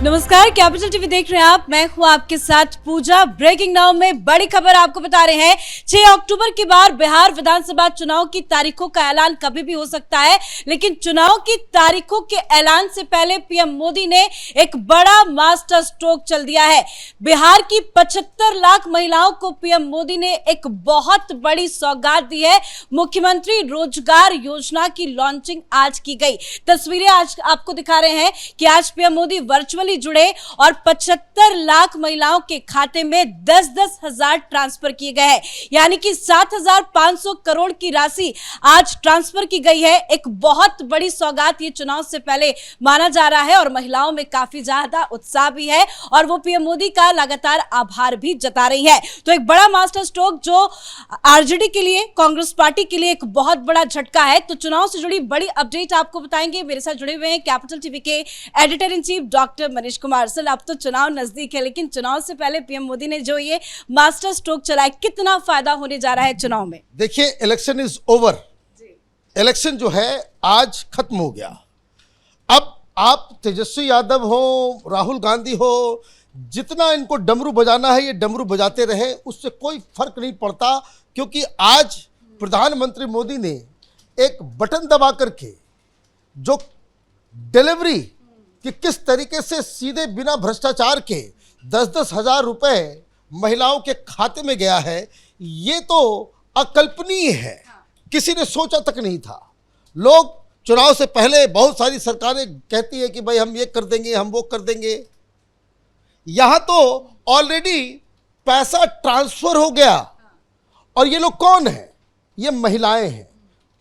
नमस्कार, capital TV देख रहे हैं आप। मैं हूं आपके साथ पूजा। ब्रेकिंग नाउ में बड़ी खबर आपको बता रहे हैं। 6 अक्टूबर के बाद बिहार विधानसभा चुनाव की तारीखों का ऐलान कभी भी हो सकता है, लेकिन चुनाव की तारीखों के ऐलान से पहले पीएम मोदी ने एक बड़ा मास्टर स्ट्रोक चल दिया है। बिहार की 75 लाख महिलाओं को पीएम मोदी ने एक बहुत बड़ी सौगात दी है। मुख्यमंत्री रोजगार योजना की लॉन्चिंग आज की गई। तस्वीरें आज आपको दिखा रहे हैं कि आज पीएम मोदी वर्चुअली जुड़े और 75 लाख महिलाओं के खाते में 10-10 हजार ट्रांसफर किए गए हैं, यानी कि 7,500 करोड़ की राशि आज ट्रांसफर की गई है। एक बहुत बड़ी सौगात ये चुनाव से पहले माना जा रहा है और महिलाओं में काफी ज्यादा उत्साह भी है और वो पीएम मोदी का लगातार आभार भी जता रही है। तो एक बड़ा मास्टर स्ट्रोक जो आरजेडी के लिए, कांग्रेस पार्टी के लिए एक बहुत बड़ा झटका है। तो चुनाव से जुड़ी बड़ी अपडेट आपको बताएंगे। मेरे साथ जुड़े हुए हैं कैपिटल टीवी के editor in chief doctor Manish Kumar. Sir, अब तो चुनाव नजदीक है, लेकिन चुनाव से पहले पीएम मोदी ने जो ये मास्टर स्ट्रोक चलाया, कितना फायदा होने जा रहा है चुनाव में? देखिए, इलेक्शन इज ओवर। इलेक्शन जो है आज खत्म हो गया। अब आप तेजस्वी यादव हो, राहुल गांधी हो, जितना इनको डमरू बजाना है ये डमरू बजाते रहे, उससे कोई फर्क नहीं पड़ता, क्योंकि आज प्रधानमंत्री मोदी ने एक बटन दबा करके जो डिलीवरी कि किस तरीके से सीधे बिना भ्रष्टाचार के 10-10 हजार रुपए महिलाओं के खाते में गया है, ये तो अकल्पनीय है। किसी ने सोचा तक नहीं था। लोग चुनाव से पहले बहुत सारी सरकारें कहती है कि भाई हम ये कर देंगे, हम वो कर देंगे। यहां तो ऑलरेडी पैसा ट्रांसफर हो गया। और ये लोग कौन है? ये महिलाएं हैं।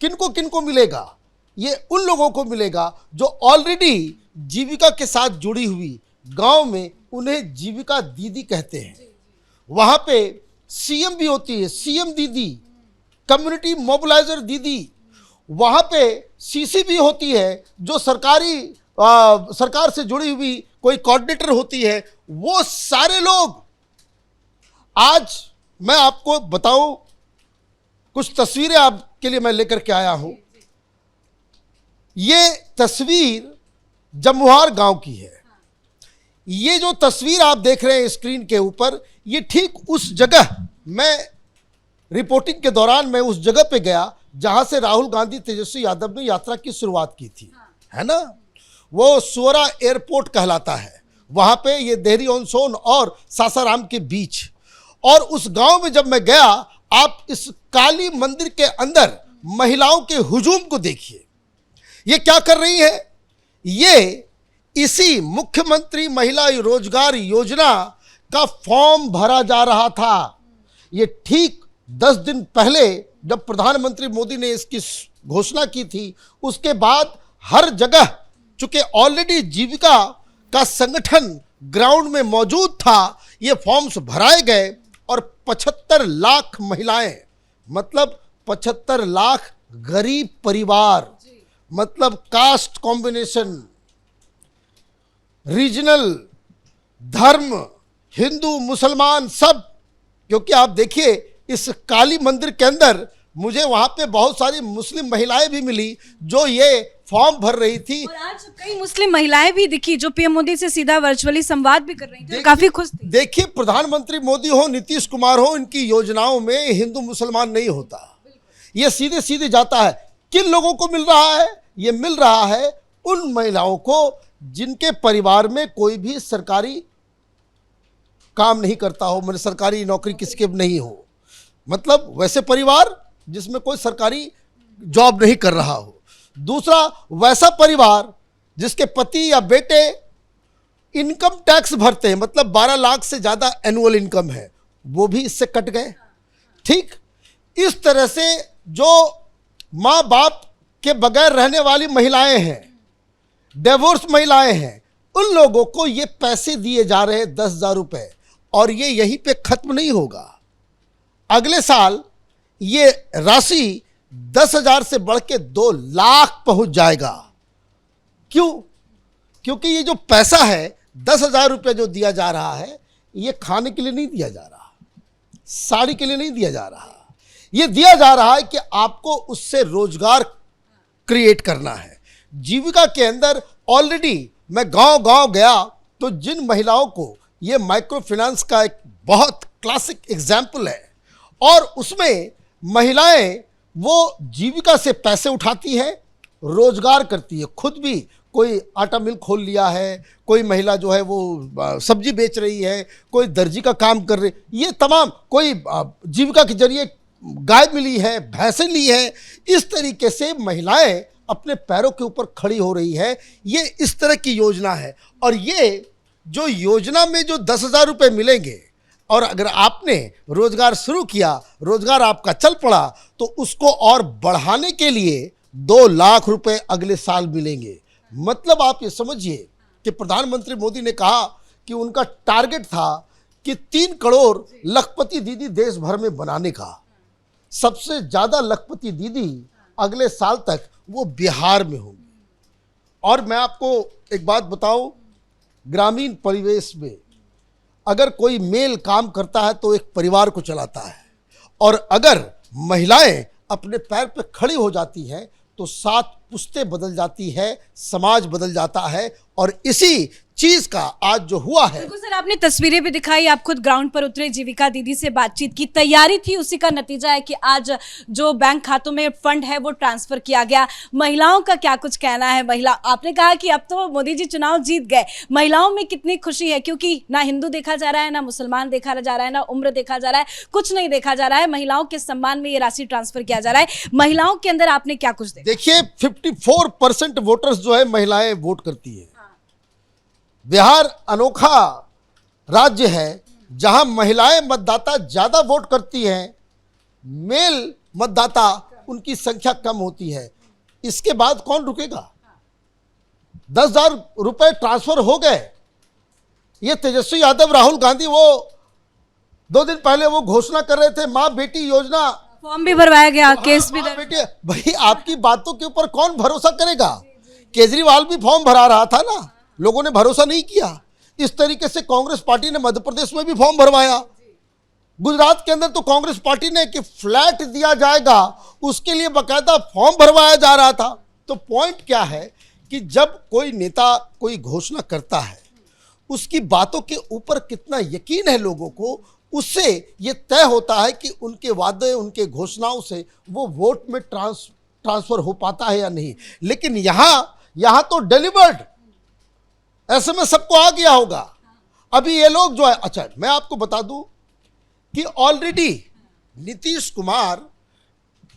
किनको किनको मिलेगा? ये उन लोगों को मिलेगा जो ऑलरेडी जीविका के साथ जुड़ी हुई, गांव में उन्हें जीविका दीदी कहते हैं। वहां पे सीएम भी होती है, सीएम दीदी, कम्युनिटी मोबिलाइजर दीदी। वहां पे सीसी भी होती है जो सरकार से जुड़ी हुई कोई कोऑर्डिनेटर होती है। वो सारे लोग, आज मैं आपको बताऊं, कुछ तस्वीरें आपके लिए मैं लेकर के आया हूं। ये तस्वीर जमुहार गांव की है। ये जो तस्वीर आप देख रहे हैं स्क्रीन के ऊपर, ये ठीक उस जगह, मैं रिपोर्टिंग के दौरान मैं उस जगह पे गया जहां से राहुल गांधी, तेजस्वी यादव ने यात्रा की शुरुआत की थी, है ना? वो सुअरा एयरपोर्ट कहलाता है। वहां पे ये देहरी ऑन सोन और सासाराम के बीच। और उस गांव में जब मैं गया, आप इस काली मंदिर के अंदर महिलाओं के हुजूम को देखिए। ये क्या कर रही है? ये इसी मुख्यमंत्री महिला रोजगार योजना का फॉर्म भरा जा रहा था। ये ठीक 10 दिन पहले जब प्रधानमंत्री मोदी ने इसकी घोषणा की थी, उसके बाद हर जगह, चूंकि ऑलरेडी जीविका का संगठन ग्राउंड में मौजूद था, ये फॉर्म्स भराए गए और 75 लाख महिलाएं, मतलब 75 लाख गरीब परिवार, मतलब कास्ट कॉम्बिनेशन, रीजनल, धर्म, हिंदू मुसलमान सब। क्योंकि आप देखिए इस काली मंदिर के अंदर मुझे वहां पे बहुत सारी मुस्लिम महिलाएं भी मिली जो ये फॉर्म भर रही थी। और आज कई मुस्लिम महिलाएं भी दिखी जो पीएम मोदी से सीधा वर्चुअली संवाद भी कर रही थी, काफी खुश थी। देखिए, प्रधानमंत्री मोदी हो, नीतीश कुमार हो, इनकी योजनाओं में हिंदू मुसलमान नहीं होता। ये सीधे सीधे जाता है। किन लोगों को मिल रहा है? ये मिल रहा है उन महिलाओं को जिनके परिवार में कोई भी सरकारी काम नहीं करता हो, मतलब सरकारी नौकरी किसी के नहीं हो, मतलब वैसे परिवार जिसमें कोई सरकारी जॉब नहीं कर रहा हो। दूसरा, वैसा परिवार जिसके पति या बेटे इनकम टैक्स भरते हैं, मतलब 12 लाख से ज़्यादा एनुअल इनकम है, वो भी इससे कट गए। ठीक इस तरह से जो माँ बाप के बगैर रहने वाली महिलाएं हैं, डिवोर्स महिलाएं हैं, उन लोगों को ये पैसे दिए जा रहे हैं 10,000 रुपये। और ये यहीं पे खत्म नहीं होगा। अगले साल ये राशि 10,000 से बढ़ के 2 लाख पहुंच जाएगा। क्यों? क्योंकि ये जो पैसा है 10,000 रुपये जो दिया जा रहा है, ये खाने के लिए नहीं दिया जा रहा, साड़ी के लिए नहीं दिया जा रहा, ये दिया जा रहा है कि आपको उससे रोजगार क्रिएट करना है। जीविका के अंदर ऑलरेडी मैं गांव गांव गया तो जिन महिलाओं को, ये माइक्रो फाइनेंस का एक बहुत क्लासिक एग्जाम्पल है, और उसमें महिलाएं वो जीविका से पैसे उठाती हैं, रोजगार करती है, खुद भी कोई आटा मिल खोल लिया है, कोई महिला जो है वो सब्जी बेच रही है, कोई दर्जी का काम कर रही, ये तमाम, कोई जीविका के जरिए गाय मिली है, भैंसें ली है, इस तरीके से महिलाएं अपने पैरों के ऊपर खड़ी हो रही है। ये इस तरह की योजना है, और ये जो योजना में जो 10,000 रुपये मिलेंगे, और अगर आपने रोजगार शुरू किया, रोजगार आपका चल पड़ा, तो उसको और बढ़ाने के लिए 2 लाख रुपए अगले साल मिलेंगे। मतलब आप ये समझिए कि प्रधानमंत्री मोदी ने कहा कि उनका टारगेट था कि 3 करोड़ लखपति दीदी देश भर में बनाने का। सबसे ज़्यादा लखपति दीदी अगले साल तक वो बिहार में होंगी। और मैं आपको एक बात बताऊं, ग्रामीण परिवेश में अगर कोई मेल काम करता है तो एक परिवार को चलाता है, और अगर महिलाएं अपने पैर पे खड़ी हो जाती हैं तो 7 पुश्तें बदल जाती है, समाज बदल जाता है। और इसी चीज का आज जो हुआ है। बिल्कुल सर, आपने तस्वीरें भी दिखाई, आप खुद ग्राउंड पर उतरे, जीविका दीदी से बातचीत की, तैयारी थी, उसी का नतीजा है कि आज जो बैंक खातों में फंड है वो ट्रांसफर किया गया। महिलाओं का क्या कुछ कहना है? महिला, आपने कहा कि अब तो मोदी जी चुनाव जीत गए, महिलाओं में कितनी खुशी है, क्योंकि ना हिंदू देखा जा रहा है, ना मुसलमान देखा जा रहा है, ना उम्र देखा जा रहा है, कुछ नहीं देखा जा रहा है, महिलाओं के सम्मान में ये राशि ट्रांसफर किया जा रहा है। महिलाओं के अंदर आपने क्या कुछ देखा? देखिए 54% वोटर्स जो है महिलाएं वोट करती है। बिहार अनोखा राज्य है जहां महिलाएं मतदाता ज्यादा वोट करती हैं, मेल मतदाता उनकी संख्या कम होती है। इसके बाद कौन रुकेगा? 10,000 रुपए ट्रांसफर हो गए। ये तेजस्वी यादव, राहुल गांधी वो 2 दिन पहले वो घोषणा कर रहे थे, माँ बेटी योजना, फॉर्म भी भरवाया गया, केस भी दर्ज। बेटी, भाई आपकी बातों के ऊपर कौन भरोसा करेगा? केजरीवाल भी फॉर्म भरा रहा था ना, लोगों ने भरोसा नहीं किया। इस तरीके से कांग्रेस पार्टी ने मध्य प्रदेश में भी फॉर्म भरवाया। गुजरात के अंदर तो कांग्रेस पार्टी ने कि फ्लैट दिया जाएगा, उसके लिए बकायदा फॉर्म भरवाया जा रहा था। तो पॉइंट क्या है कि जब कोई नेता कोई घोषणा करता है, उसकी बातों के ऊपर कितना यकीन है लोगों को, उससे ये तय होता है कि उनके वादे, उनके घोषणाओं से वो वोट में ट्रांसफर हो पाता है या नहीं। लेकिन यहाँ तो डिलीवर्ड, ऐसे में सबको आ गया होगा। अभी ये लोग जो है, अच्छा मैं आपको बता दूं कि ऑलरेडी नीतीश कुमार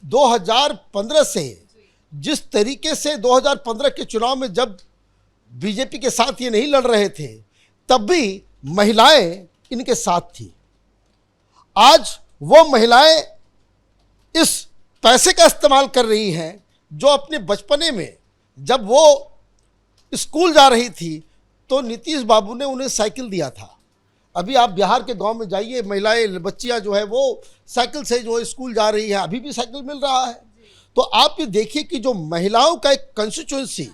2015 से, जिस तरीके से 2015 के चुनाव में जब बीजेपी के साथ ये नहीं लड़ रहे थे, तब भी महिलाएं इनके साथ थी। आज वो महिलाएं इस पैसे का इस्तेमाल कर रही हैं जो अपने बचपने में जब वो स्कूल जा रही थी तो नीतीश बाबू ने उन्हें साइकिल दिया था। अभी आप बिहार के गांव में जाइए, महिलाएं, बच्चियां जो है वो साइकिल से जो है स्कूल जा रही है, अभी भी साइकिल मिल रहा है। तो आप ये देखिए कि जो महिलाओं का एक कंस्टिट्यूंसी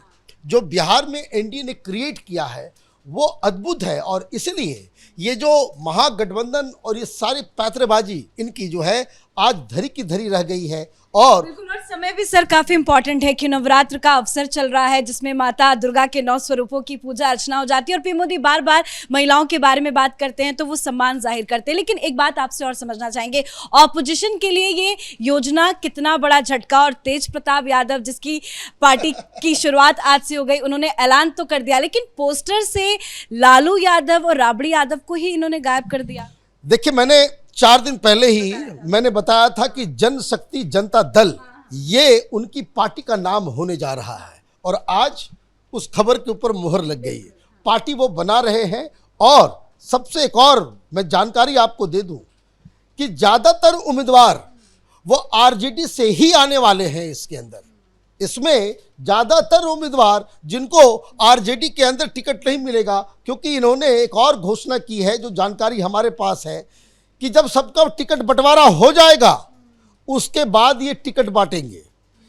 जो बिहार में एनडीए ने क्रिएट किया है वो अद्भुत है। और इसलिए ये जो महागठबंधन और ये सारी पैतरेबाजी इनकी जो है आज धरी की धरी रह गई है। और बिल्कुल, और समय भी सर काफी इंपॉर्टेंट है कि नवरात्र का अवसर चल रहा है, जिसमें माता दुर्गा के 9 स्वरूपों की पूजा अर्चना हो जाती है। और पीएम मोदी बार बार महिलाओं के बारे में बात करते हैं तो वो सम्मान जाहिर करते हैं। लेकिन एक बात आपसे और समझना चाहेंगे, ऑपोजिशन के लिए ये योजना कितना बड़ा झटका, और तेज प्रताप यादव जिसकी पार्टी की शुरुआत आज से हो गई, उन्होंने ऐलान तो कर दिया, लेकिन पोस्टर से लालू यादव और राबड़ी यादव को ही इन्होंने गायब कर दिया। देखिए, मैंने 4 दिन पहले ही मैंने बताया था कि जनशक्ति जनता दल ये उनकी पार्टी का नाम होने जा रहा है, और आज उस खबर के ऊपर मुहर लग गई है। पार्टी वो बना रहे हैं। और सबसे एक और मैं जानकारी आपको दे दूं कि ज़्यादातर उम्मीदवार वो आरजेडी से ही आने वाले हैं। इसके अंदर इसमें ज़्यादातर उम्मीदवार जिनको आरजेडी के अंदर टिकट नहीं मिलेगा, क्योंकि इन्होंने एक और घोषणा की है जो जानकारी हमारे पास है कि जब सबका टिकट बंटवारा हो जाएगा उसके बाद ये टिकट बांटेंगे,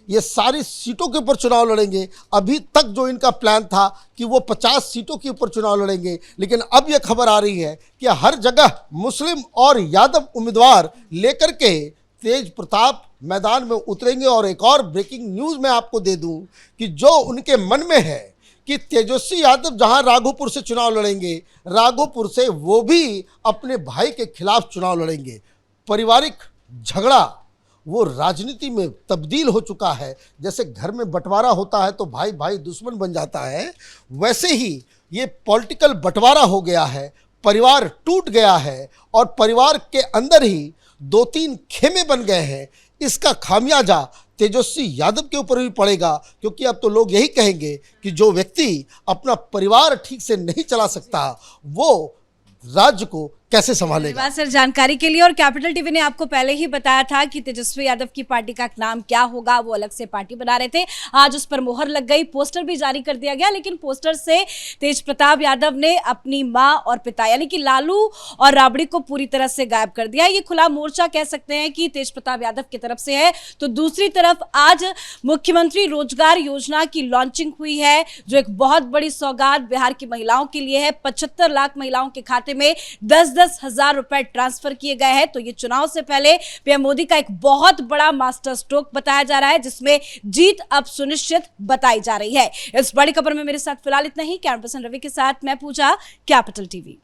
ये सारी सीटों के ऊपर चुनाव लड़ेंगे। अभी तक जो इनका प्लान था कि वो 50 सीटों के ऊपर चुनाव लड़ेंगे, लेकिन अब ये खबर आ रही है कि हर जगह मुस्लिम और यादव उम्मीदवार लेकर के तेज प्रताप मैदान में उतरेंगे। और एक और ब्रेकिंग न्यूज़ मैं आपको दे दूं कि जो उनके मन में है कि तेजस्वी यादव जहां राघोपुर से चुनाव लड़ेंगे, राघोपुर से वो भी अपने भाई के खिलाफ चुनाव लड़ेंगे। पारिवारिक झगड़ा वो राजनीति में तब्दील हो चुका है। जैसे घर में बंटवारा होता है तो भाई भाई दुश्मन बन जाता है, वैसे ही ये पॉलिटिकल बंटवारा हो गया है, परिवार टूट गया है और परिवार के अंदर ही 2-3 खेमे बन गए हैं। इसका खामियाजा तेजस्वी यादव के ऊपर भी पड़ेगा, क्योंकि अब तो लोग यही कहेंगे कि जो व्यक्ति अपना परिवार ठीक से नहीं चला सकता वो राज्य को कैसे संभालेगा। धन्यवाद सर जानकारी के लिए। और कैपिटल टीवी ने आपको पहले ही बताया था कि तेजस्वी यादव की पार्टी का नाम क्या होगा, वो अलग से पार्टी बना रहे थे। आज उस पर मोहर लग गई, पोस्टर भी जारी कर दिया गया, लेकिन पोस्टर से तेज प्रताप यादव ने अपनी मां और पिता यानी कि लालू और राबड़ी को पूरी तरह से गायब कर दिया। ये खुला मोर्चा कह सकते हैं कि तेज प्रताप यादव की तरफ से है। तो दूसरी तरफ आज मुख्यमंत्री रोजगार योजना की लॉन्चिंग हुई है, जो एक बहुत बड़ी सौगात बिहार की महिलाओं के लिए है। 75 लाख महिलाओं के खाते में 10-10 हजार रुपए ट्रांसफर किए गए हैं। तो ये चुनाव से पहले पीएम मोदी का एक बहुत बड़ा मास्टर स्ट्रोक बताया जा रहा है, जिसमें जीत अब सुनिश्चित बताई जा रही है। इस बड़ी खबर में मेरे साथ फिलहाल इतना ही। कैमरा पर्सन रवि के साथ मैं पूजा, कैपिटल टीवी।